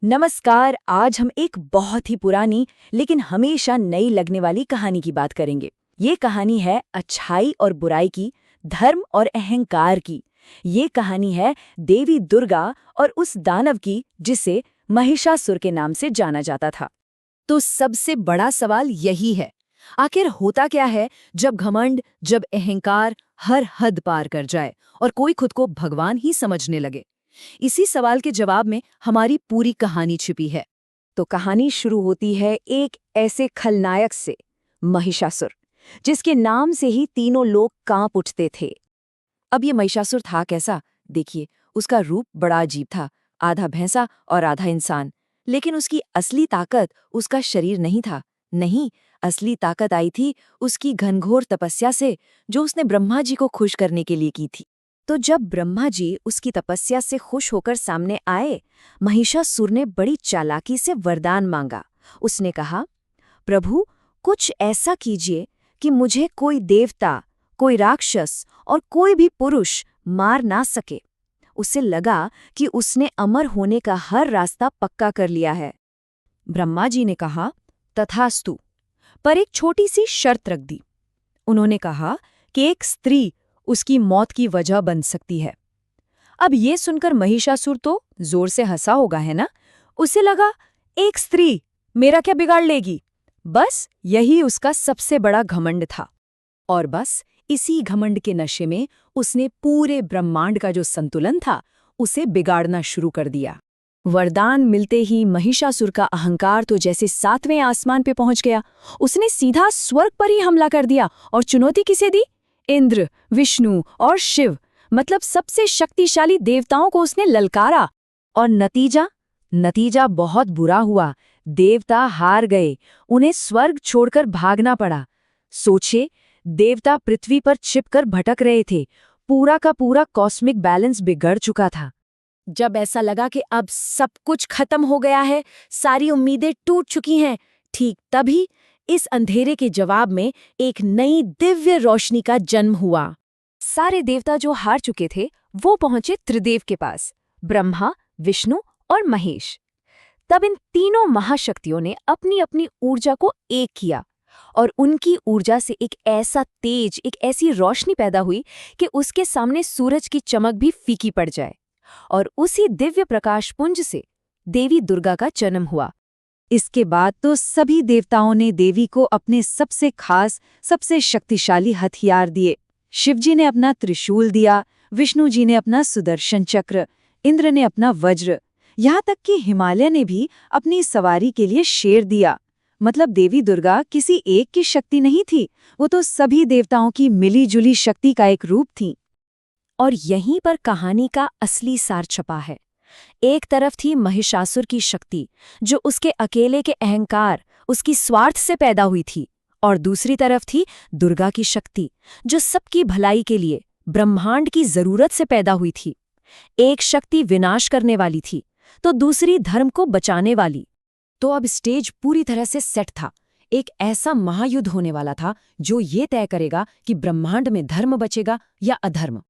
नमस्कार। आज हम एक बहुत ही पुरानी लेकिन हमेशा नई लगने वाली कहानी की बात करेंगे। ये कहानी है अच्छाई और बुराई की, धर्म और अहंकार की। ये कहानी है देवी दुर्गा और उस दानव की जिसे महिषासुर के नाम से जाना जाता था। तो सबसे बड़ा सवाल यही है, आखिर होता क्या है जब घमंड, जब अहंकार हर हद पार कर जाए और कोई खुद को भगवान ही समझने लगे। इसी सवाल के जवाब में हमारी पूरी कहानी छिपी है। तो कहानी शुरू होती है एक ऐसे खलनायक से, महिषासुर, जिसके नाम से ही तीनों लोग कांप उठते थे। अब ये महिषासुर था कैसा? देखिए, उसका रूप बड़ा अजीब था, आधा भैंसा और आधा इंसान। लेकिन उसकी असली ताकत उसका शरीर नहीं था। नहीं, असली ताकत आई थी उसकी घनघोर तपस्या से, जो उसने ब्रह्मा जी को खुश करने के लिए की थी। तो जब ब्रह्मा जी उसकी तपस्या से खुश होकर सामने आए, महिषासुर ने बड़ी चालाकी से वरदान मांगा। उसने कहा, प्रभु, कुछ ऐसा कीजिए कि मुझे कोई देवता, कोई राक्षस और कोई भी पुरुष मार ना सके। उसे लगा कि उसने अमर होने का हर रास्ता पक्का कर लिया है। ब्रह्मा जी ने कहा, तथास्तु, पर एक छोटी सी शर्त रख दी। उन्होंने कहा कि एक स्त्री उसकी मौत की वजह बन सकती है। अब ये सुनकर महिषासुर तो जोर से हंसा होगा, है ना? उसे लगा, एक स्त्री मेरा क्या बिगाड़ लेगी? बस यही उसका सबसे बड़ा घमंड था। और बस इसी घमंड के नशे में उसने पूरे ब्रह्मांड का जो संतुलन था, उसे बिगाड़ना शुरू कर दिया। वरदान मिलते ही महिषासुर का अहंकार तो जैसे 7वें आसमान पे पहुंच गया। उसने सीधा स्वर्ग पर ही हमला कर दिया और चुनौती किसे दी? इंद्र, विष्णु और शिव, मतलब सबसे शक्तिशाली देवताओं को उसने ललकारा। और नतीजा बहुत बुरा हुआ। देवता हार गए, उन्हें स्वर्ग छोड़कर भागना पड़ा। सोचे, देवता पृथ्वी पर छिपकर भटक रहे थे। पूरा का पूरा कॉस्मिक बैलेंस बिगड़ चुका था। जब ऐसा लगा कि अब सब कुछ खत्म हो गया है, सारी उम्मीदें टूट चुकी हैं, ठीक तभी इस अंधेरे के जवाब में एक नई दिव्य रोशनी का जन्म हुआ। सारे देवता जो हार चुके थे वो पहुंचे त्रिदेव के पास, ब्रह्मा, विष्णु और महेश। तब इन तीनों महाशक्तियों ने अपनी अपनी ऊर्जा को एक किया और उनकी ऊर्जा से एक ऐसा तेज, एक ऐसी रोशनी पैदा हुई कि उसके सामने सूरज की चमक भी फीकी पड़ जाए। और उसी दिव्य प्रकाश पुंज से देवी दुर्गा का जन्म हुआ। इसके बाद तो सभी देवताओं ने देवी को अपने सबसे खास, सबसे शक्तिशाली हथियार दिए। शिवजी ने अपना त्रिशूल दिया, विष्णु जी ने अपना सुदर्शन चक्र, इंद्र ने अपना वज्र, यहाँ तक कि हिमालय ने भी अपनी सवारी के लिए शेर दिया। मतलब देवी दुर्गा किसी एक की शक्ति नहीं थी, वो तो सभी देवताओं की मिली-जुली शक्ति का एक रूप थी। और यहीं पर कहानी का असली सार छपा है। एक तरफ थी महिषासुर की शक्ति, जो उसके अकेले के अहंकार, उसकी स्वार्थ से पैदा हुई थी, और दूसरी तरफ थी दुर्गा की शक्ति, जो सबकी भलाई के लिए, ब्रह्मांड की जरूरत से पैदा हुई थी। एक शक्ति विनाश करने वाली थी, तो दूसरी धर्म को बचाने वाली। तो अब स्टेज पूरी तरह से सेट था। एक ऐसा महायुद्ध होने वाला था जो ये तय करेगा कि ब्रह्मांड में धर्म बचेगा या अधर्म।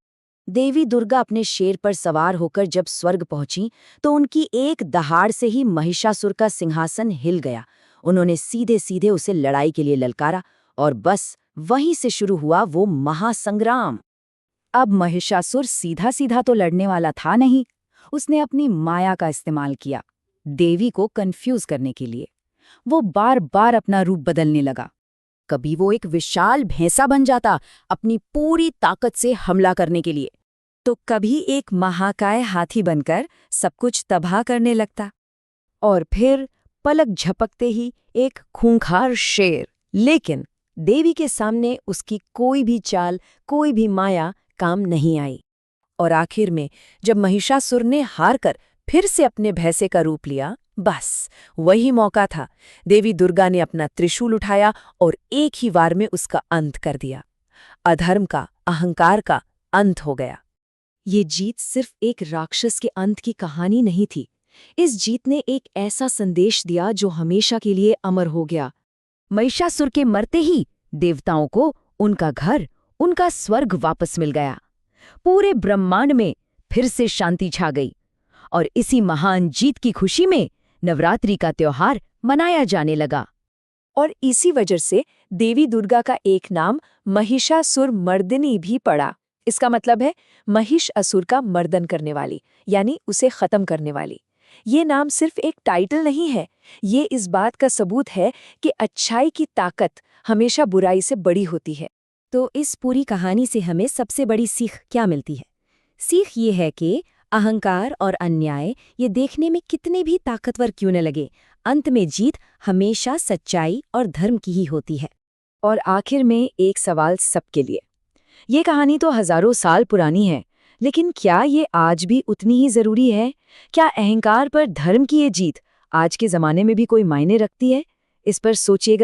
देवी दुर्गा अपने शेर पर सवार होकर जब स्वर्ग पहुंची, तो उनकी एक दहाड़ से ही महिषासुर का सिंहासन हिल गया। उन्होंने सीधे सीधे उसे लड़ाई के लिए ललकारा और बस वहीं से शुरू हुआ वो महासंग्राम। अब महिषासुर सीधा सीधा तो लड़ने वाला था नहीं। उसने अपनी माया का इस्तेमाल किया, देवी को कंफ्यूज करने के लिए। वो बार बार अपना रूप बदलने लगा। कभी वो एक विशाल भैंसा बन जाता अपनी पूरी ताकत से हमला करने के लिए, तो कभी एक महाकाय हाथी बनकर सब कुछ तबाह करने लगता, और फिर पलक झपकते ही एक खूंखार शेर। लेकिन देवी के सामने उसकी कोई भी चाल, कोई भी माया काम नहीं आई। और आखिर में जब महिषासुर ने हार कर फिर से अपने भैंसे का रूप लिया, बस वही मौका था। देवी दुर्गा ने अपना त्रिशूल उठाया और एक ही वार में उसका अंत कर दिया। अधर्म का, अहंकार का अंत हो गया। ये जीत सिर्फ एक राक्षस के अंत की कहानी नहीं थी। इस जीत ने एक ऐसा संदेश दिया जो हमेशा के लिए अमर हो गया। महिषासुर के मरते ही देवताओं को उनका घर, उनका स्वर्ग वापस मिल गया। पूरे ब्रह्मांड में फिर से शांति छा गई। और इसी महान जीत की खुशी में नवरात्रि का त्योहार मनाया जाने लगा। और इसी वजह से देवी दुर्गा का एक नाम महिषासुर मर्दिनी भी पड़ा। इसका मतलब है महिष असुर का मर्दन करने वाली, यानी उसे खत्म करने वाली। ये नाम सिर्फ एक टाइटल नहीं है, ये इस बात का सबूत है कि अच्छाई की ताकत हमेशा बुराई से बड़ी होती है। तो इस पूरी कहानी से हमें सबसे बड़ी सीख क्या मिलती है? सीख ये है कि अहंकार और अन्याय ये देखने में कितने भी ताकतवर क्यों न लगे, अंत में जीत हमेशा सच्चाई और धर्म की ही होती है। और आखिर में एक सवाल सबके लिए। ये कहानी तो हजारों साल पुरानी है, लेकिन क्या ये आज भी उतनी ही जरूरी है? क्या अहंकार पर धर्म की ये जीत आज के जमाने में भी कोई मायने रखती है? इस पर सोचिएगा।